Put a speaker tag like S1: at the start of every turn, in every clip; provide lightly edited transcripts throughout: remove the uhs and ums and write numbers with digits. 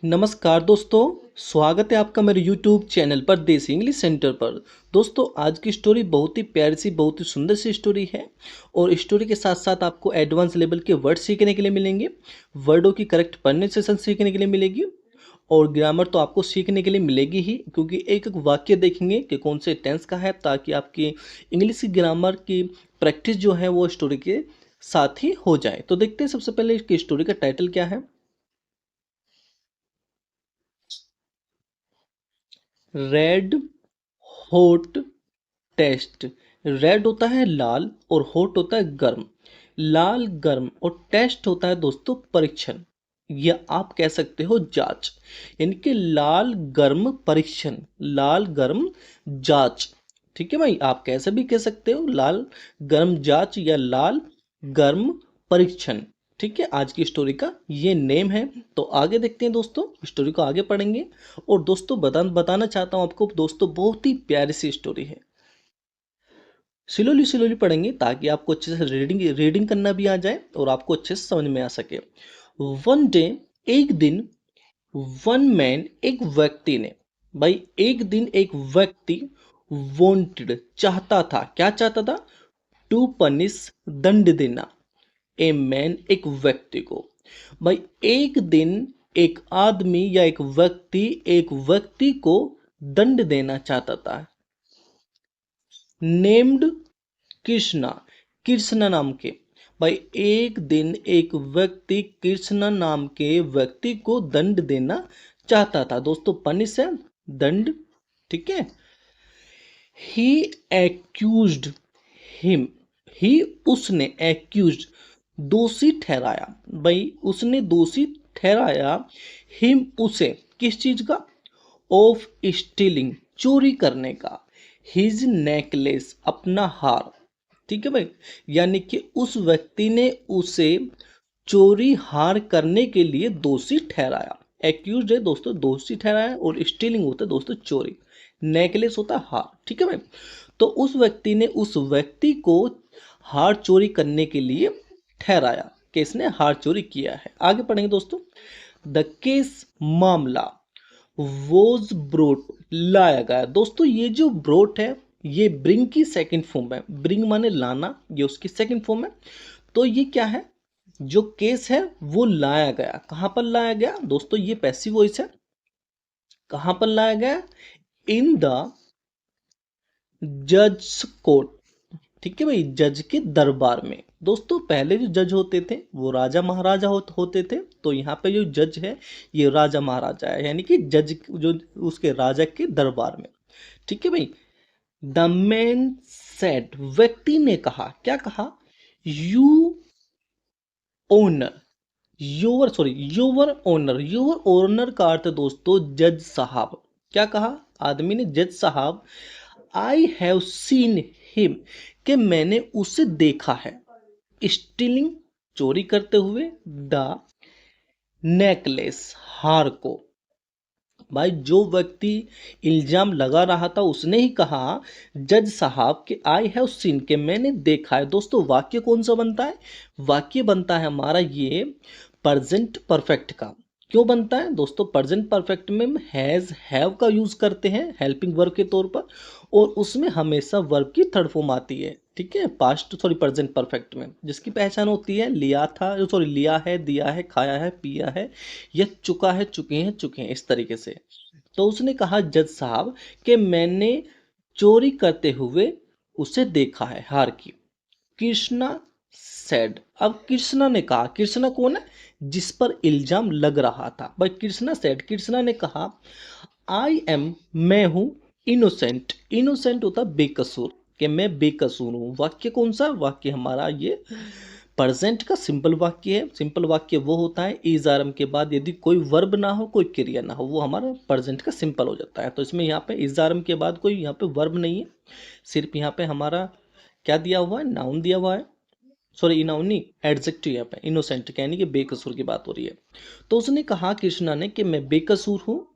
S1: नमस्कार दोस्तों। स्वागत है आपका मेरे YouTube चैनल पर देसी इंग्लिश सेंटर पर। दोस्तों आज की स्टोरी बहुत ही प्यारी सी बहुत ही सुंदर सी स्टोरी है और स्टोरी के साथ साथ आपको एडवांस लेवल के वर्ड सीखने के लिए मिलेंगे, वर्डों की करेक्ट प्रोनाउंसिएशन सीखने के लिए मिलेगी और ग्रामर तो आपको सीखने के लिए मिलेगी ही, क्योंकि एक एक वाक्य देखेंगे कि कौन से टेंस का है, ताकि आपकी इंग्लिश की ग्रामर की प्रैक्टिस जो है वो स्टोरी के साथ ही हो जाए। तो देखते हैं सबसे पहले इसकी स्टोरी का टाइटल क्या है। Red hot test. रेड होता है लाल और हॉट होता है गर्म। लाल गर्म और टेस्ट होता है दोस्तों परीक्षण, या आप कह सकते हो जांच। यानी कि लाल गर्म परीक्षण, लाल गर्म जांच। ठीक है भाई, आप कैसे भी कह सकते हो, लाल गर्म जांच या लाल गर्म परीक्षण। ठीक है, आज की स्टोरी का ये नेम है। तो आगे देखते हैं दोस्तों, स्टोरी को आगे पढ़ेंगे। और दोस्तों बताना चाहता हूँ आपको दोस्तों, बहुत ही प्यारी सी स्टोरी है। स्लोली स्लोली पढ़ेंगे ताकि आपको अच्छे से रीडिंग रीडिंग करना भी आ जाए और आपको अच्छे से समझ में आ सके। वन डे, एक दिन, वन मैन, एक व्यक्ति ने, भाई एक दिन एक व्यक्ति वांटेड चाहता था, क्या चाहता था, टू पनिश दंड देना, ए मैन एक व्यक्ति को। भाई एक दिन एक आदमी या एक व्यक्ति को दंड देना चाहता था। नेम्ड कृष्णा, कृष्ण नाम के। भाई एक दिन एक व्यक्ति कृष्ण नाम के व्यक्ति को दंड देना चाहता था। दोस्तों पनिश है दंड, ठीक है। ही एक्यूज्ड हिम, ही उसने, एक्यूज्ड दोषी ठहराया। भाई उसने दोषी ठहराया हिम उसे, किस चीज का, ऑफ स्टीलिंग चोरी करने का, हिज नेकलेस अपना हार। ठीक है भाई, यानी कि उस व्यक्ति ने उसे चोरी हार करने के लिए दोषी ठहराया। एक्यूज है दोस्तों दोषी ठहराया, और स्टीलिंग होता है दोस्तों चोरी, नेकलेस होता है हार। ठीक है भाई, तो उस व्यक्ति ने उस व्यक्ति को हार चोरी करने के लिए ठहराया कि इसने हार चोरी किया है। आगे पढ़ेंगे दोस्तों। द केस, मामला, वॉज ब्रोट, लाया गया। दोस्तों ये जो ब्रोट है ये ब्रिंग की सेकंड फॉर्म है। ब्रिंग माने लाना, ये उसकी सेकंड फॉर्म है। तो ये क्या है, जो केस है वो लाया गया। कहां पर लाया गया दोस्तों, ये पैसिव वॉइस है। कहां पर लाया गया, इन द जज कोर्ट। ठीक है भाई, जज के दरबार में। दोस्तों पहले जो जज होते थे वो राजा महाराजा होते थे, तो यहाँ पे जो जज है ये राजा महाराजा है, यानी कि जज जो उसके राजा के दरबार में। ठीक है भाई। द मैन सेड, व्यक्ति ने कहा, क्या कहा, यू ओनर, योर ओनर का अर्थ है दोस्तों जज साहब। क्या कहा आदमी ने, जज साहब, आई हैव सीन हिम, कि मैंने उसे देखा है, स्टीलिंग चोरी करते हुए, द नेकलेस हार को। भाई जो व्यक्ति इल्जाम लगा रहा था उसने ही कहा जज साहब कि आई हैव सीन, के मैंने देखा है। दोस्तों वाक्य कौन सा बनता है, वाक्य बनता है हमारा ये प्रेजेंट परफेक्ट का। क्यों बनता है दोस्तों, प्रेजेंट परफेक्ट में हम हैज हैव का यूज करते हैं हेल्पिंग वर्ब के तौर पर, और उसमें हमेशा वर्ब की थर्ड फॉर्म आती है। ठीक है, पास्ट सॉरी प्रेजेंट परफेक्ट में जिसकी पहचान होती है लिया था, सॉरी लिया है, दिया है, खाया है, पिया है, या चुका है, चुके हैं, चुके हैं, इस तरीके से। तो उसने कहा जज साहब कि मैंने चोरी करते हुए उसे देखा है, हार की। कृष्णा सेड, अब कृष्णा ने कहा, कृष्णा कौन है, जिस पर इल्जाम लग रहा था। भाई कृष्णा सेड, कृष्णा ने कहा, आई एम, मैं हूं, इनोसेंट, इनोसेंट होता बेकसूर, कि मैं बेकसूर हूं। वाक्य कौन सा, वाक्य हमारा ये प्रेजेंट का सिंपल वाक्य है। सिंपल वाक्य वो होता है इज आरम के बाद यदि कोई वर्ब ना हो, कोई क्रिया ना हो, वो हमारा प्रेजेंट का सिंपल हो जाता है। तो इसमें यहाँ पे इज आरम के बाद कोई यहाँ पे वर्ब नहीं है, सिर्फ यहाँ पे हमारा क्या दिया हुआ है, नाउन दिया हुआ है, सॉरी नाउन नहीं, एडजेक्टिव यहाँ पे, इनोसेंट यानी कि बेकसूर की बात हो रही है। तो उसने कहा कृष्णा ने कि मैं बेकसूर हूँ,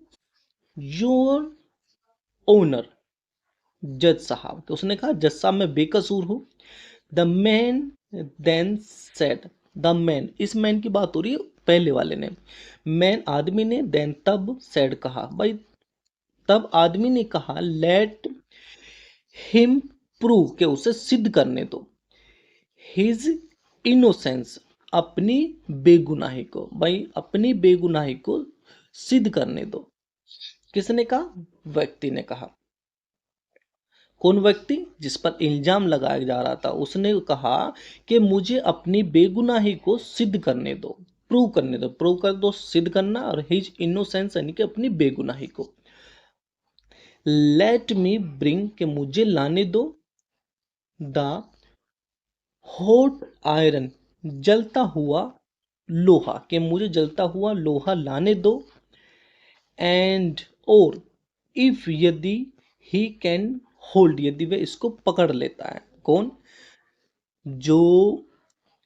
S1: योर ओनर जज साहब, तो उसने कहा जज साहब मैं बेकसूर हूँ। The man then said, the man, इस मैन की बात हो रही है पहले वाले ने। मैन आदमी ने, देन तब, सैड कहा। भाई तब आदमी ने कहा लेट हिम प्रूव, के उसे सिद्ध करने दो, हिज इनोसेंस, अपनी बेगुनाही को। भाई अपनी बेगुनाही को सिद्ध करने दो। किसने कहा? व्यक्ति ने कहा। कौन व्यक्ति? जिस पर इल्जाम लगाया जा रहा था, उसने कहा कि मुझे अपनी बेगुनाही को सिद्ध करने दो, प्रूव करने दो। प्रूव कर दो, सिद्ध करना, और हिज इनोसेंस यानी कि अपनी बेगुनाही को। लेट मी ब्रिंग, के मुझे लाने दो, द हॉट आयरन, जलता हुआ लोहा, के मुझे जलता हुआ लोहा लाने दो। एंड और इफ, यदि, ही कैन होल्ड, यदि वह इसको पकड़ लेता है। कौन? जो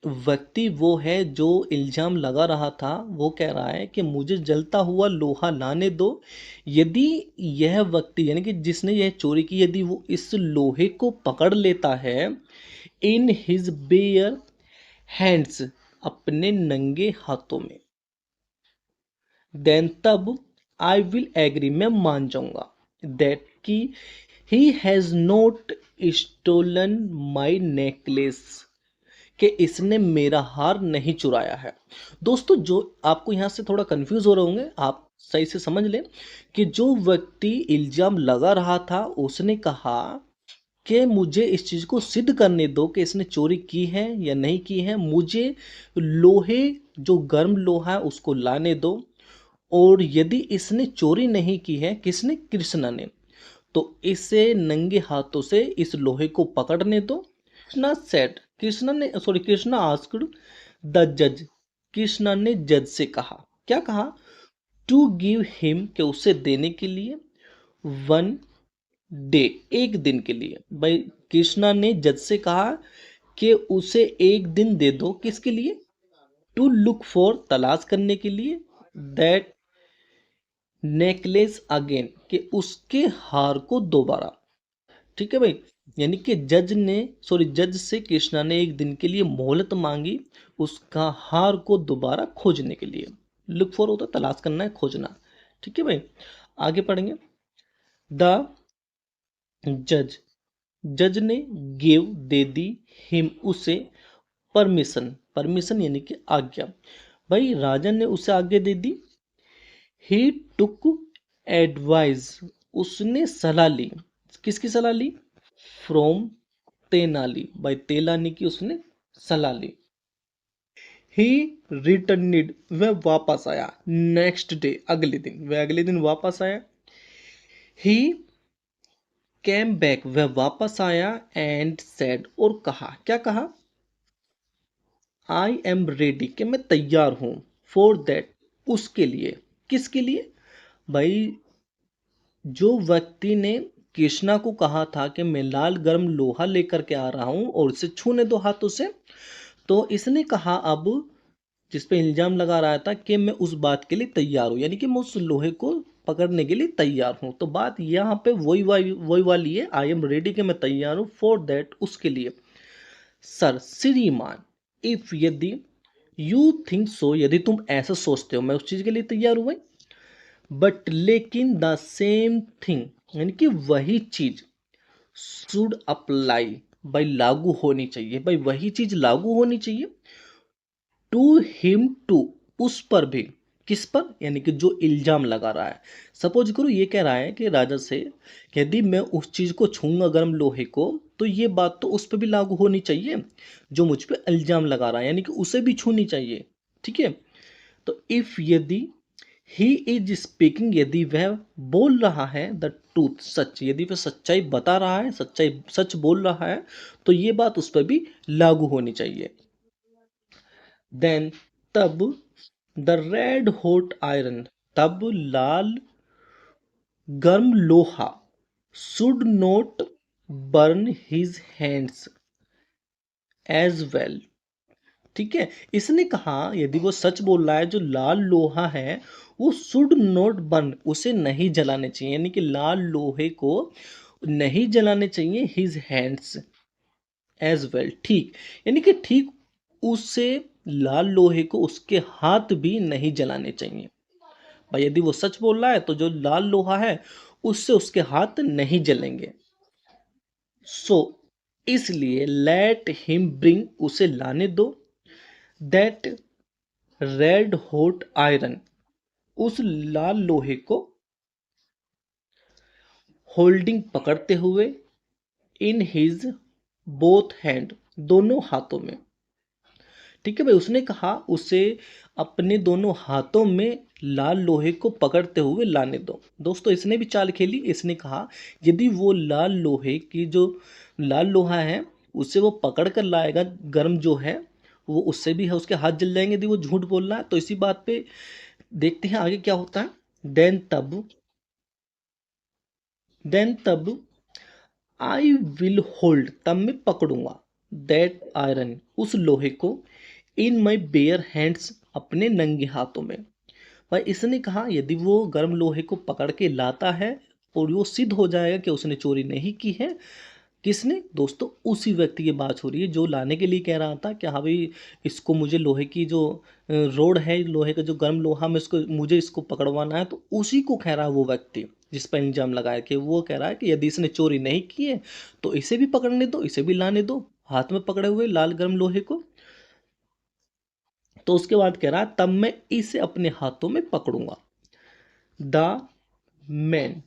S1: व्यक्ति वो है जो इल्जाम लगा रहा था, वो कह रहा है कि मुझे जलता हुआ लोहा लाने दो। यदि यह व्यक्ति यानी कि जिसने यह चोरी की, यदि वो इस लोहे को पकड़ लेता है इन हिज बेयर हैंड्स, अपने नंगे हाथों में, देन तब आई विल एग्री, मैं मान जाऊंगा, दैट की he has not stolen my necklace, कि इसने मेरा हार नहीं चुराया है। दोस्तों जो आपको यहाँ से थोड़ा कंफ्यूज हो रहे होंगे, आप सही से समझ लें कि जो व्यक्ति इल्जाम लगा रहा था उसने कहा कि मुझे इस चीज़ को सिद्ध करने दो कि इसने चोरी की है या नहीं की है, मुझे लोहे, जो गर्म लोहा है उसको लाने दो, और यदि इसने चोरी नहीं की है, किसने? कृष्णा ने, तो इसे नंगे हाथों से इस लोहे को पकड़ने दो। कृष्णा सेड, कृष्णा ने, सॉरी, कृष्णा आस्क्ड द जज, कृष्णा ने जज से कहा। क्या कहा? टू गिव हिम, के उसे देने के लिए, वन डे, एक दिन के लिए। भाई कृष्णा ने जज से कहा कि उसे एक दिन दे दो, किसके लिए? टू लुक फॉर, तलाश करने के लिए, दैट नेकलेस अगेन, कि उसके हार को दोबारा। ठीक है भाई, यानी कि जज से कृष्णा ने एक दिन के लिए मोहलत मांगी उसका हार को दोबारा खोजने के लिए। लुक फॉर होता तलाश करना है, खोजना। ठीक है भाई, आगे पढ़ेंगे। द जज, जज ने गिव, दे दी, हिम, उसे, परमिशन, परमिशन यानी कि आज्ञा। भाई राजा ने उसे आज्ञा दे दी। ही टुक एडवाइस, उसने सलाह ली। किसकी सलाह ली? फ्रॉम तेनाली, भाई तेलानी की उसने सलाह ली। ही रिटर्निड, वह वापस आया। नेक्स्ट डे, अगले दिन, वह अगले दिन वापस आया। ही कैम बैक, वह वापस आया। एंड सेड, और कहा। क्या कहा? आई एम रेडी, कि मैं तैयार हूं, फॉर दैट, उसके लिए। किसके लिए? भाई जो व्यक्ति ने कृष्णा को कहा था कि मैं लाल गर्म लोहा लेकर के आ रहा हूं और इसे छूने दो हाथों से, तो इसने कहा अब, जिस पे इल्जाम लगा रहा था कि मैं उस बात के लिए तैयार हूं, यानी कि मैं उस लोहे को पकड़ने के लिए तैयार हूं। तो बात यहाँ पे वही वाली है, आई एम रेडी, कि मैं तैयार हूं, फॉर दैट, उसके लिए। सर, श्रीमान, इफ, यदि, यू थिंक सो, यदि तुम ऐसा सोचते हो, मैं उस चीज के लिए तैयार हूं भाई। बट लेकिन द सेम थिंग, यानी कि वही चीज, शुड अप्लाई, भाई लागू होनी चाहिए, भाई वही चीज लागू होनी चाहिए, टू हिम, टू, उस पर भी। किस पर? यानी कि जो इल्जाम लगा रहा है। सपोज करो ये कह रहा है कि राजा से कि यदि मैं उस चीज को छूंगा गर्म लोहे को, तो ये बात तो उस पर भी लागू होनी चाहिए जो मुझ पे इल्जाम लगा रहा है, यानी कि उसे भी छूनी चाहिए। ठीक है, तो इफ, यदि, ही इज स्पीकिंग, यदि वह बोल रहा है, द ट्रूथ, सच, यदि वह सच्चाई बता रहा है, सच्चाई सच बोल रहा है, तो ये बात उस पर भी लागू होनी चाहिए। देन तब, द रेड हॉट आयरन, तब लाल गर्म लोहा, should not burn his hands as well. ठीक है, इसने कहा यदि वो सच बोल रहा है, जो लाल लोहा है वो शुड नॉट बर्न, उसे नहीं जलाने चाहिए, यानी कि लाल लोहे को नहीं जलाने चाहिए, हिज हैंड्स एज वेल, ठीक, यानी कि ठीक उसे लाल लोहे को उसके हाथ भी नहीं जलाने चाहिए। भाई यदि वो सच बोल रहा है तो जो लाल लोहा है उससे उसके हाथ नहीं जलेंगे। सो इसलिए लेट हिम ब्रिंग, उसे लाने दो, दैट रेड हॉट आयरन, उस लाल लोहे को, होल्डिंग पकड़ते हुए, इन हिज बोथ हैंड, दोनों हाथों में। ठीक है भाई, उसने कहा उसे अपने दोनों हाथों में लाल लोहे को पकड़ते हुए लाने दो। दोस्तों इसने भी चाल खेली, इसने कहा यदि वो लाल लोहे की जो लाल लोहा है उसे वो पकड़ कर लाएगा, गर्म जो है वो उससे भी है उसके हाथ जल जाएंगे यदि वो झूठ बोल रहा है। तो इसी बात पे देखते हैं आगे क्या होता है। देन तब आई विल होल्ड, तब मैं पकड़ूंगा, दैट आयरन, उस लोहे को, इन माई बेयर हैंड्स, अपने नंगे हाथों में। भाई इसने कहा यदि वो गर्म लोहे को पकड़ के लाता है और वो सिद्ध हो जाएगा कि उसने चोरी नहीं की है। किसने दोस्तों, उसी व्यक्ति की बात हो रही है जो लाने के लिए कह रहा था कि हाँ भाई इसको मुझे लोहे की जो रोड है, लोहे का जो गर्म लोहा में इसको मुझे इसको पकड़वाना है, तो उसी को कह रहा है वो व्यक्ति जिस पर इल्जाम लगाया कि वो कह रहा है कि यदि इसने चोरी नहीं की है तो इसे भी पकड़ने दो, इसे भी लाने दो हाथ में पकड़े हुए लाल गर्म लोहे को। तो उसके बाद कह रहा है तब मैं इसे अपने हाथों में पकड़ूंगा। द मैन,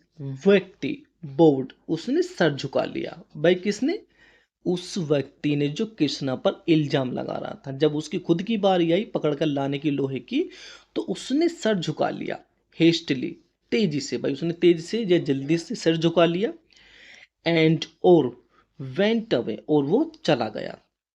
S1: व्यक्ति, बोर्ड, उसने सर झुका लिया। भाई किसने, उस व्यक्ति ने जो कृष्णा पर इल्जाम लगा रहा था। जब उसकी खुद की बारी आई पकड़कर लाने की लोहे की तो उसने सर झुका लिया, हेस्टली, तेजी से। भाई उसने तेजी से या जल्दी से सर झुका लिया। एंड और वेंट अवे, और वो चला गया।